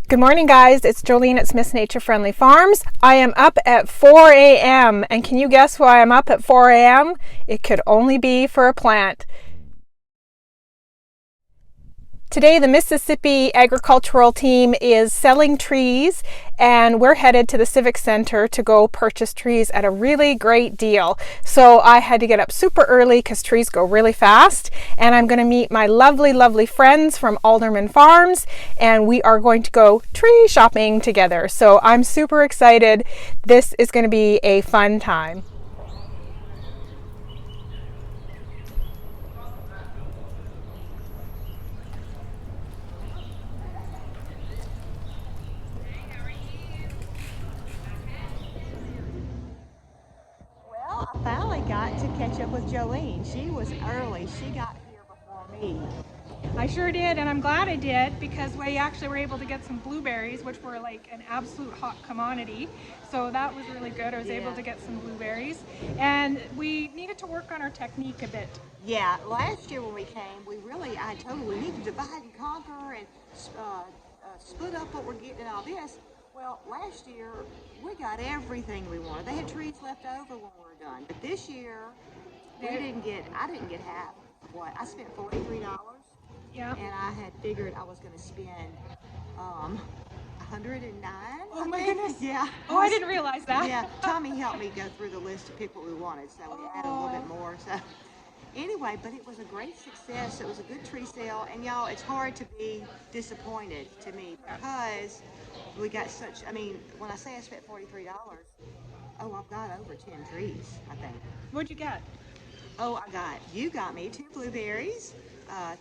Good morning, guys. It's Jolene at Smith's Nature Friendly Farms. I am up at 4 a.m. and can you guess why I'm up at 4 a.m.? It could only be for a plant. Today, the Mississippi agricultural team is selling trees, and we're headed to the Civic Center to go purchase trees at a really great deal. So I had to get up super early because trees go really fast, and I'm going to meet my lovely friends from Alderman Farms, and we are going to go tree shopping together. So I'm super excited. This is going to be a fun time. I finally got to catch up with Jolene. She was early. She got here before me. I sure did, and I'm glad I did because we actually were able to get some blueberries, which were like an absolute hot commodity. So that was really good. I was able to get some blueberries, and we needed to work on our technique a bit. Yeah, last year when we came, I told her we need to divide and conquer and split up what we're getting and all this. Well, last year we got everything we wanted. They had trees left over when we were done. But this year, I didn't get half of what I spent. $43. Yeah. And I had figured I was going to spend 109. Oh my goodness. Yeah. Oh, I didn't realize that. Yeah. Tommy helped me go through the list of people we wanted, so we added a little bit more. So anyway, but it was a great success. It was a good tree sale, and y'all, it's hard to be disappointed to me because we got such. I mean, when I say I spent $43, I've got over 10 trees, I think. What'd you get? Oh, you got me 2 blueberries,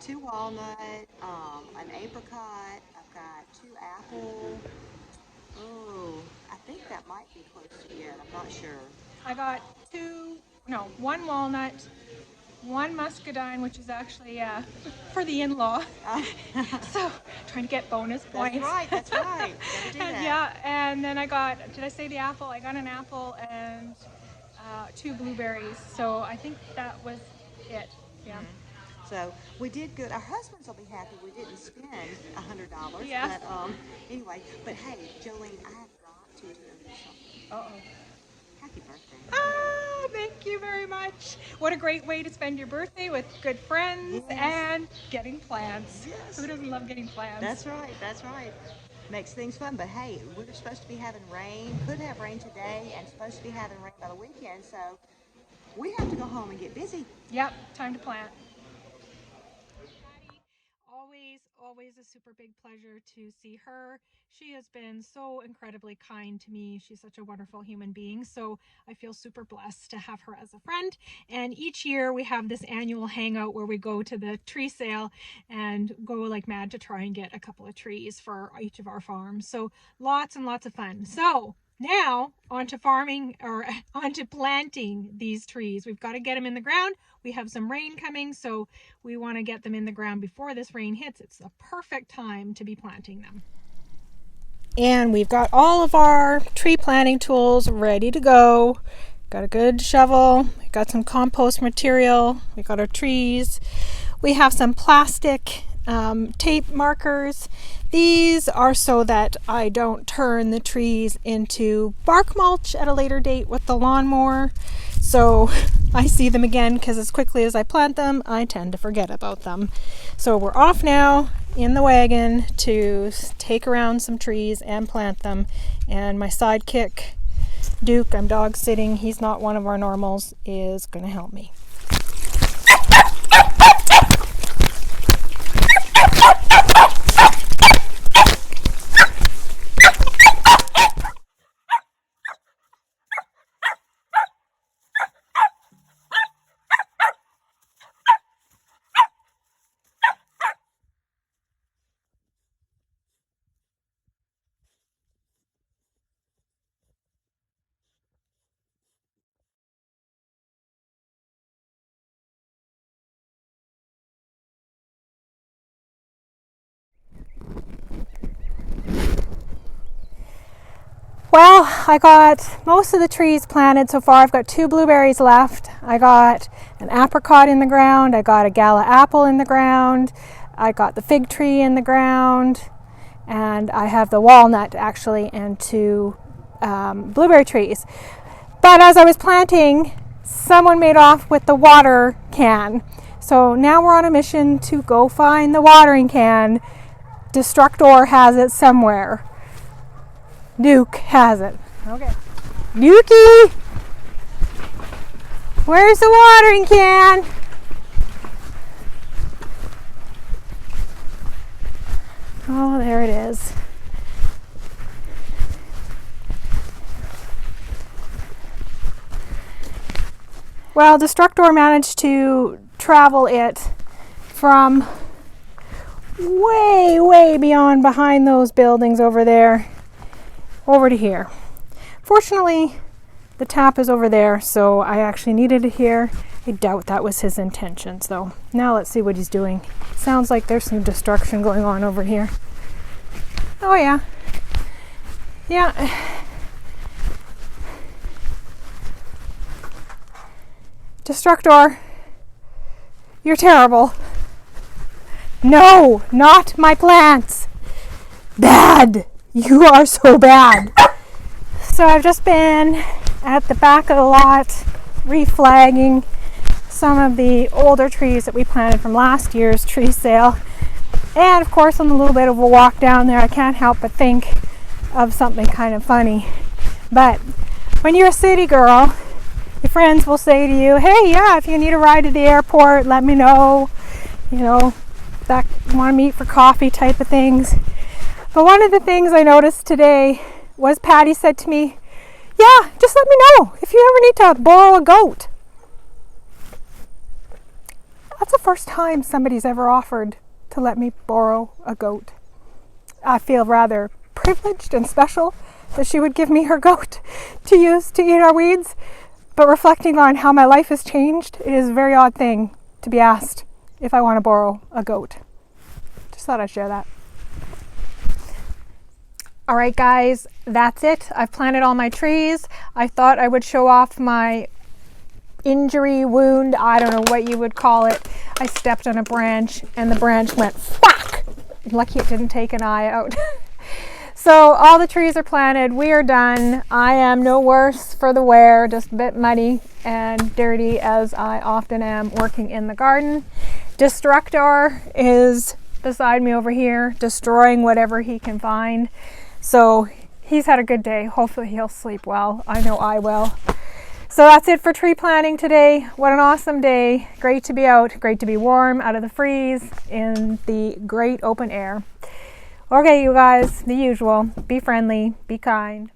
2 walnut, an apricot. I've got 2 apple. Oh, I think that might be close to it. I'm not sure. I got 1 walnut, 1 muscadine, which is actually for the in-law. So trying to get bonus points. That's right. Gotta do that. Yeah, and then I got, did I say the apple? I got an apple and 2 blueberries. So I think that was it. Yeah. Mm-hmm. So we did good. Our husbands will be happy we didn't spend $100. Yes. But anyway, but hey, Jolene, I have got to tell you something. Uh-oh. Happy birthday. Ah, thank you very much. What a great way to spend your birthday with good friends and getting plants. Yes. Who doesn't love getting plants? That's right. Makes things fun. But hey, we're supposed to be having rain. Could have rain today and supposed to be having rain by the weekend. So we have to go home and get busy. Yep, time to plant. Always a super big pleasure to see her. She has been so incredibly kind to me. She's such a wonderful human being. So I feel super blessed to have her as a friend. And each year we have this annual hangout where we go to the tree sale and go like mad to try and get a couple of trees for each of our farms. So lots and lots of fun. So now onto farming or onto planting these trees. We've got to get them in the ground. We have some rain coming, so we want to get them in the ground before this rain hits. It's a perfect time to be planting them. And we've got all of our tree planting tools ready to go. Got a good shovel, we got some compost material, we got our trees. We have some plastic tape markers. These are so that I don't turn the trees into bark mulch at a later date with the lawnmower. So I see them again because as quickly as I plant them, I tend to forget about them. So we're off now in the wagon to take around some trees and plant them. And my sidekick, Duke, I'm dog sitting, he's not one of our normals, is going to help me. Well, I got most of the trees planted so far. I've got 2 blueberries left. I got an apricot in the ground. I got a gala apple in the ground. I got the fig tree in the ground. and I have the walnut actually and 2 blueberry trees. But as I was planting, someone made off with the water can. So now we're on a mission to go find the watering can. Destructor has it somewhere. Nuke has it. Okay. Nukey! Where's the watering can? Oh, there it is. Well, Destructor managed to travel it from way, way beyond behind those buildings over there, over to here. Fortunately, the tap is over there, so I actually needed it here. I doubt that was his intentions, though. Now let's see what he's doing. Sounds like there's some destruction going on over here. Oh, yeah. Yeah. Destructor, you're terrible. No, not my plants. Bad. You are so bad. So I've just been at the back of the lot reflagging some of the older trees that we planted from last year's tree sale. And of course, on a little bit of a walk down there, I can't help but think of something kind of funny. But when you're a city girl, your friends will say to you, hey, yeah, if you need a ride to the airport, let me know. You know, that want to meet for coffee type of things. But one of the things I noticed today was Patty said to me, yeah, just let me know if you ever need to borrow a goat. That's the first time somebody's ever offered to let me borrow a goat. I feel rather privileged and special that she would give me her goat to use to eat our weeds. But reflecting on how my life has changed, it is a very odd thing to be asked if I want to borrow a goat. Just thought I'd share that. All right, guys, that's it. I've planted all my trees. I thought I would show off my injury, wound, I don't know what you would call it. I stepped on a branch and the branch went whack. Lucky it didn't take an eye out. So all the trees are planted. We are done. I am no worse for the wear, just a bit muddy and dirty as I often am working in the garden. Destructor is beside me over here, destroying whatever he can find. So he's had a good day. Hopefully he'll sleep well. I know I will. So that's it for tree planting today. What an awesome day. Great to be out, great to be warm, out of the freeze, in the great open air. Okay, you guys, the usual. Be friendly, be kind.